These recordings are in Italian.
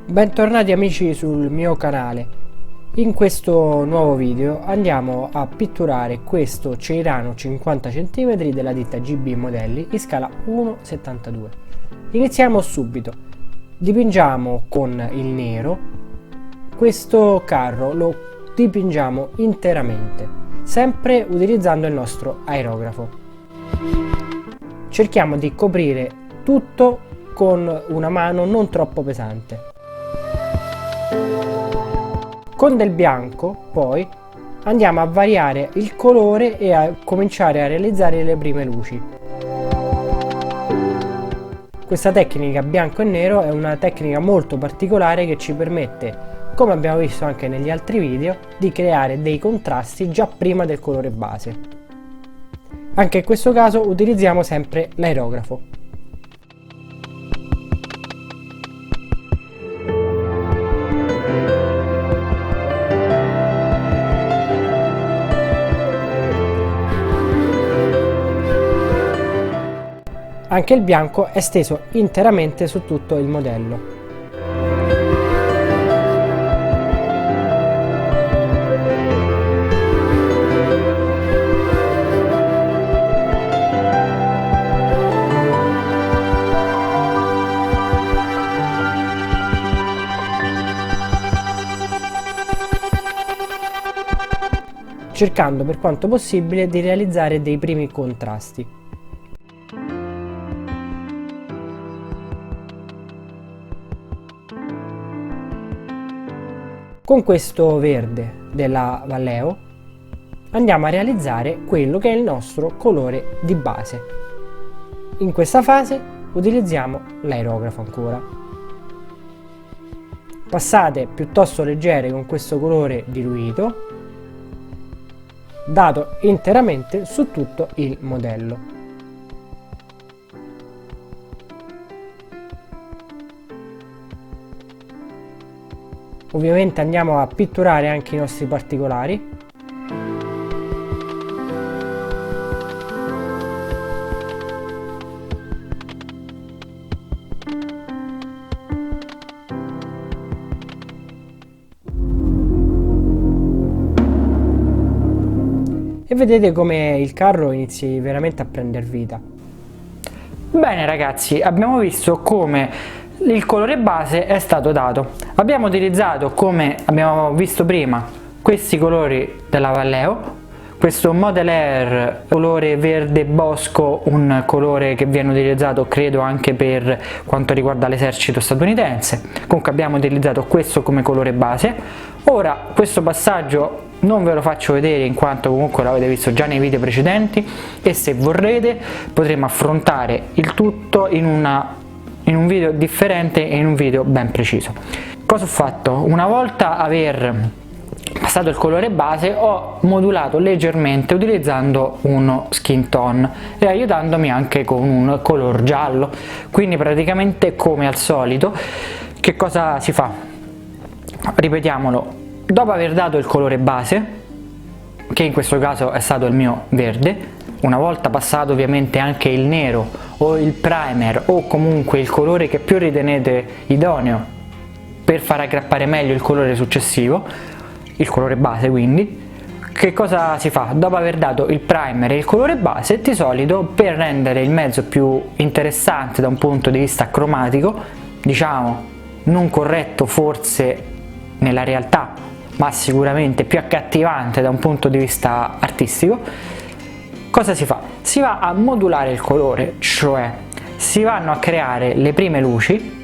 Bentornati amici sul mio canale. In questo nuovo video andiamo a pitturare questo ceirano 50 cm della ditta GB Modelli in scala 1:72. Iniziamo subito. Dipingiamo con il nero. Questo carro lo dipingiamo interamente, sempre utilizzando il nostro aerografo. Cerchiamo di coprire tutto con una mano non troppo pesante. Con del bianco poi andiamo a variare il colore e a cominciare a realizzare le prime luci. Questa tecnica bianco e nero è una tecnica molto particolare che ci permette, come abbiamo visto anche negli altri video, di creare dei contrasti già prima del colore base. Anche in questo caso utilizziamo sempre l'aerografo. Anche il bianco è steso interamente su tutto il modello. Cercando per quanto possibile di realizzare dei primi contrasti. Con questo verde della Vallejo andiamo a realizzare quello che è il nostro colore di base. In questa fase utilizziamo l'aerografo ancora. Passate piuttosto leggere con questo colore diluito, dato interamente su tutto il modello. Ovviamente andiamo a pitturare anche i nostri particolari. E vedete come il carro inizi veramente a prendere vita. Bene ragazzi, abbiamo visto come il colore base è stato dato. Abbiamo utilizzato, come abbiamo visto prima, questi colori della Vallejo, questo Model Air colore verde bosco, un colore che viene utilizzato credo anche per quanto riguarda l'esercito statunitense. Comunque abbiamo utilizzato questo come colore base. Ora questo passaggio non ve lo faccio vedere in quanto comunque l'avete visto già nei video precedenti, e se vorrete potremo affrontare il tutto in un video differente e in un video ben preciso. Cosa ho fatto? Una volta aver passato il colore base ho modulato leggermente utilizzando uno skin tone e aiutandomi anche con un color giallo. Quindi praticamente come al solito che cosa si fa? Ripetiamolo, dopo aver dato il colore base, che in questo caso è stato il mio verde, una volta passato ovviamente anche il nero o il primer o comunque il colore che più ritenete idoneo per far aggrappare meglio il colore successivo, il colore base, quindi che cosa si fa? Dopo aver dato il primer e il colore base, di solito per rendere il mezzo più interessante da un punto di vista cromatico, diciamo non corretto forse nella realtà, ma sicuramente più accattivante da un punto di vista artistico, cosa si fa? Si va a modulare il colore, cioè si vanno a creare le prime luci,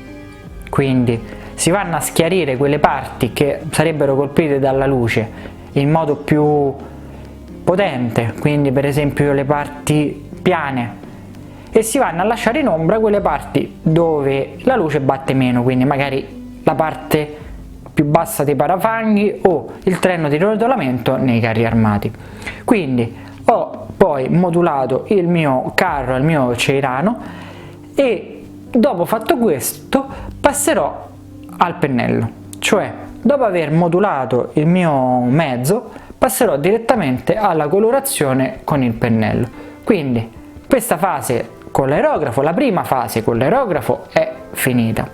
quindi si vanno a schiarire quelle parti che sarebbero colpite dalla luce in modo più potente, quindi per esempio le parti piane, e si vanno a lasciare in ombra quelle parti dove la luce batte meno, quindi magari la parte più bassa dei parafanghi o il treno di rotolamento nei carri armati. Quindi ho poi modulato il mio carro, il mio ceirano, e dopo fatto questo passerò al pennello, cioè dopo aver modulato il mio mezzo passerò direttamente alla colorazione con il pennello. Quindi questa fase con l'aerografo, la prima fase con l'aerografo è finita.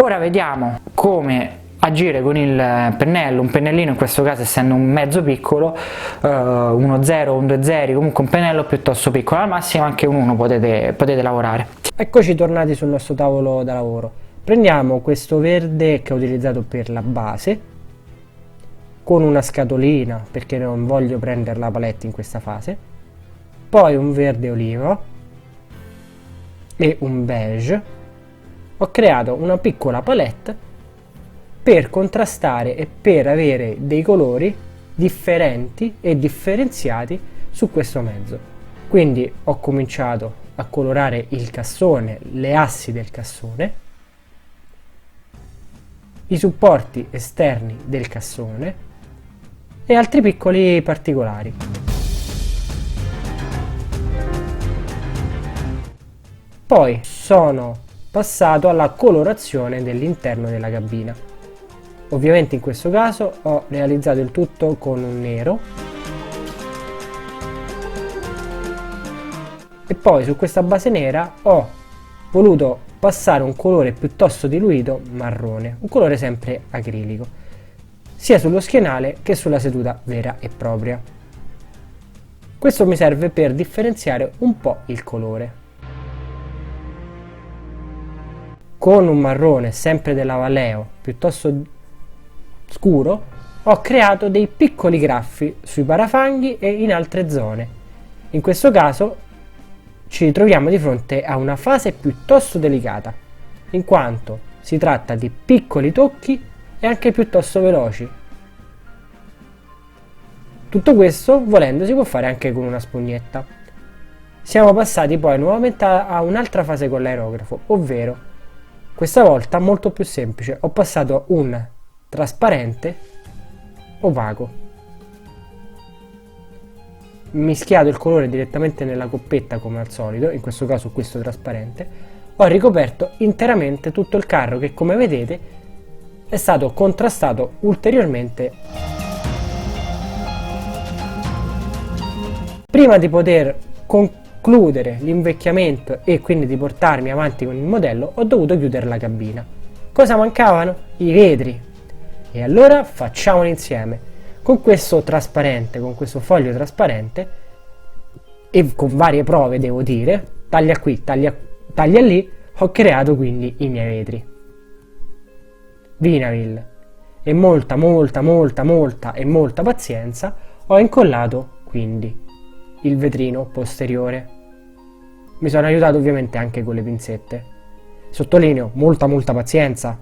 Ora vediamo come agire con il pennello, un pennellino in questo caso essendo un mezzo piccolo, 1.0, un 2.0, comunque un pennello piuttosto piccolo, al massimo anche un 1 potete lavorare. Eccoci tornati sul nostro tavolo da lavoro. Prendiamo questo verde che ho utilizzato per la base, con una scatolina perché non voglio prendere la palette in questa fase, poi un verde oliva e un beige. Ho creato una piccola palette per contrastare e per avere dei colori differenti e differenziati su questo mezzo. Quindi ho cominciato a colorare il cassone, le assi del cassone, i supporti esterni del cassone e altri piccoli particolari. Poi sono passato alla colorazione dell'interno della cabina. Ovviamente in questo caso ho realizzato il tutto con un nero e poi su questa base nera ho voluto passare un colore piuttosto diluito marrone, un colore sempre acrilico, sia sullo schienale che sulla seduta vera e propria. Questo mi serve per differenziare un po' il colore. Con un marrone sempre della Vallejo piuttosto scuro ho creato dei piccoli graffi sui parafanghi e in altre zone. In questo caso ci troviamo di fronte a una fase piuttosto delicata, in quanto si tratta di piccoli tocchi e anche piuttosto veloci. Tutto questo, volendo, si può fare anche con una spugnetta. Siamo passati poi nuovamente a un'altra fase con l'aerografo, ovvero questa volta molto più semplice. Ho passato un trasparente opaco, mischiato il colore direttamente nella coppetta come al solito, in questo caso questo trasparente, ho ricoperto interamente tutto il carro che, come vedete, è stato contrastato ulteriormente. Prima di poter concludere l'invecchiamento e quindi di portarmi avanti con il modello, ho dovuto chiudere la cabina. Cosa mancavano? I vetri. E allora facciamolo insieme. Con questo trasparente, con questo foglio trasparente e con varie prove, devo dire, taglia qui, taglia lì, ho creato quindi i miei vetri Vinavil, e molta e molta pazienza ho incollato quindi il vetrino posteriore. Mi sono aiutato ovviamente anche con le pinzette. Sottolineo, molta pazienza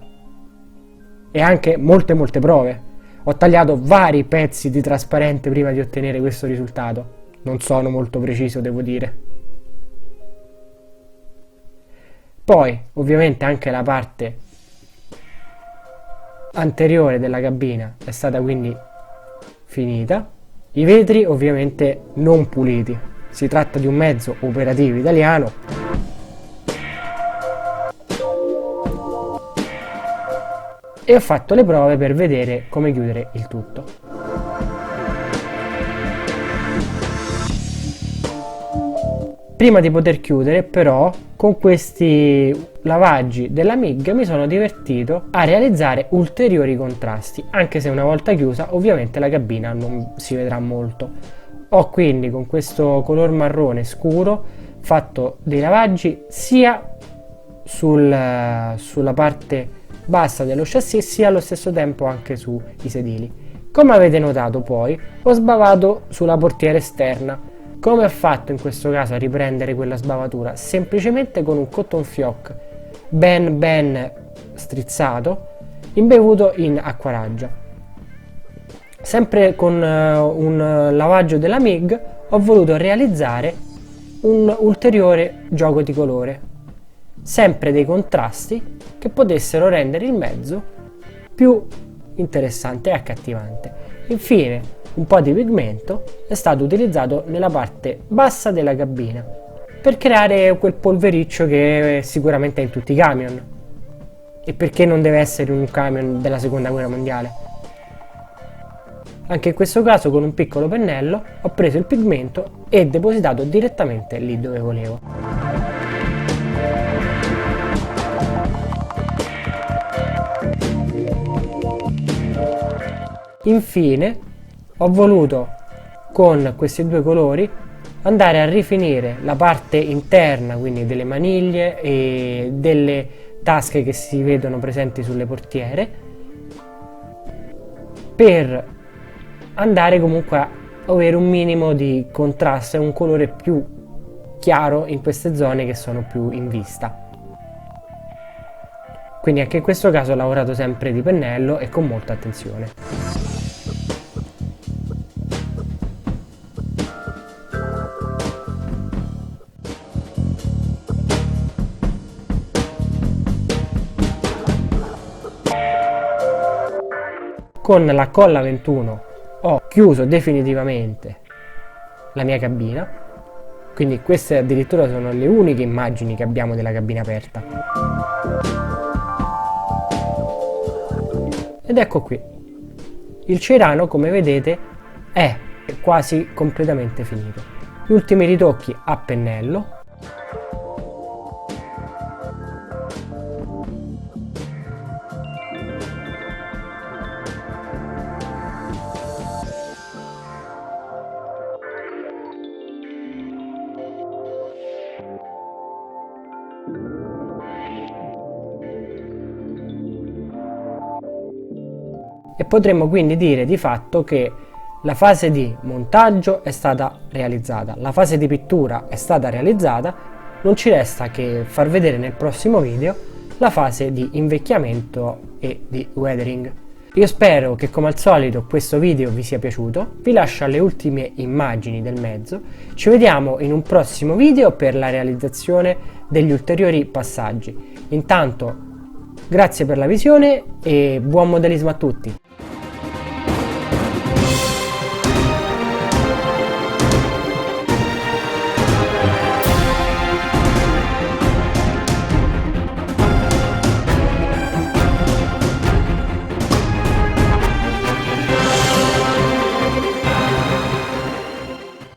e anche molte prove. Ho tagliato vari pezzi di trasparente prima di ottenere questo risultato. Non sono molto preciso, devo dire. Poi, ovviamente, anche la parte anteriore della cabina è stata quindi finita. I vetri ovviamente non puliti. Si tratta di un mezzo operativo italiano. E ho fatto le prove per vedere come chiudere il tutto. Prima di poter chiudere, però, con questi lavaggi della MIG mi sono divertito a realizzare ulteriori contrasti, anche se una volta chiusa ovviamente la cabina non si vedrà molto. Ho quindi con questo color marrone scuro fatto dei lavaggi sia sulla parte bassa dello chassis sia allo stesso tempo anche sui sedili. Come avete notato poi ho sbavato sulla portiera esterna. Come ho fatto in questo caso a riprendere quella sbavatura? Semplicemente con un cotton fioc ben strizzato imbevuto in acquaraggia. Sempre con un lavaggio della MIG ho voluto realizzare un ulteriore gioco di colore, sempre dei contrasti che potessero rendere il mezzo più interessante e accattivante. Infine un po' di pigmento è stato utilizzato nella parte bassa della cabina per creare quel polvericcio che sicuramente è in tutti i camion. E perché non deve essere un camion della seconda guerra mondiale? Anche in questo caso con un piccolo pennello ho preso il pigmento e depositato direttamente lì dove volevo. Infine ho voluto con questi due colori andare a rifinire la parte interna, quindi delle maniglie e delle tasche che si vedono presenti sulle portiere, per andare comunque a avere un minimo di contrasto e un colore più chiaro in queste zone che sono più in vista. Quindi anche in questo caso ho lavorato sempre di pennello e con molta attenzione. Con la colla 21 ho chiuso definitivamente la mia cabina, quindi queste addirittura sono le uniche immagini che abbiamo della cabina aperta. Ed ecco qui, il Ceirano, come vedete, è quasi completamente finito. Gli ultimi ritocchi a pennello. E potremmo quindi dire di fatto che la fase di montaggio è stata realizzata, la fase di pittura è stata realizzata, non ci resta che far vedere nel prossimo video la fase di invecchiamento e di weathering. Io spero che come al solito questo video vi sia piaciuto, vi lascio alle ultime immagini del mezzo, ci vediamo in un prossimo video per la realizzazione degli ulteriori passaggi. Intanto grazie per la visione e buon modellismo a tutti!